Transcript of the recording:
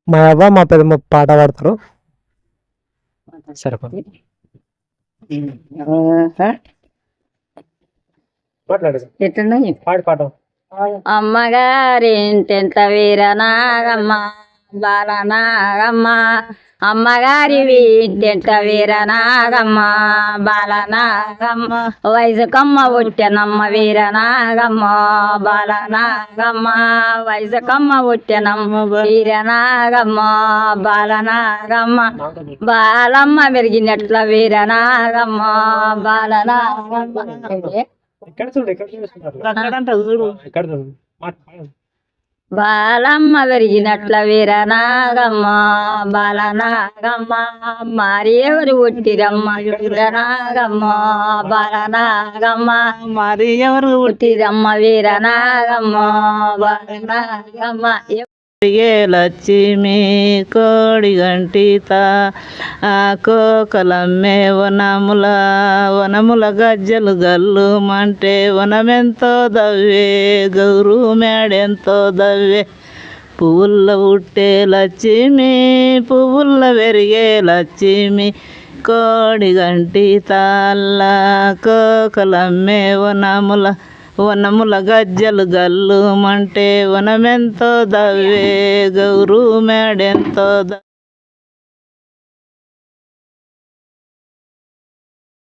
మా అవ్వ మా పెద్దమ్మ పాట పాడతారు. సరే పాట అమ్మగారింటెంత వీరనాగమ్మ బాలనాగమ్మ, అమ్మగారి ఇంటెంత వీరనాగమ్మ బాలనాగమ్మ, వయసుకమ్మ పుట్టెనమ్మ వీరనాగమ్మ బాలనాగమ్మ, వయసుకమ్మ పుట్టెనమ్మ వీరనాగమ్మ బాలనాగమ్మ, బాలమ్మ పెరిగినట్ల వీరనాగమ్మ బాలనాగమ్మ. బాలమ్మ పెరిగినట్ల వీరనాగమ్మ బాలనాగమ్మ, మరి ఎవరు పుట్టిరమ్మ వీరనాగమ్మ బాలనాగమ్మ, మరి ఎవరు పుట్టిరమ్మ వీరనాగమ్మ బాలనాగమ్మ. లక్ష్మి కోడి గంటిత కోకలమ్మే వనముల గజ్జలు గల్లు మంటే వనమెంతో దవ్వే గౌరు మేడెంతో దవ్వే, పువ్వుల్ల పుట్టే లక్ష్మి పువ్వుల్ల పెరిగే లక్ష్మి కోడి గంటిత అల్లా కోకలమ్మే వనముల గజ్జలు గల్లు మంటే వనమెంతో దవ్వే గౌరు మేడెంతో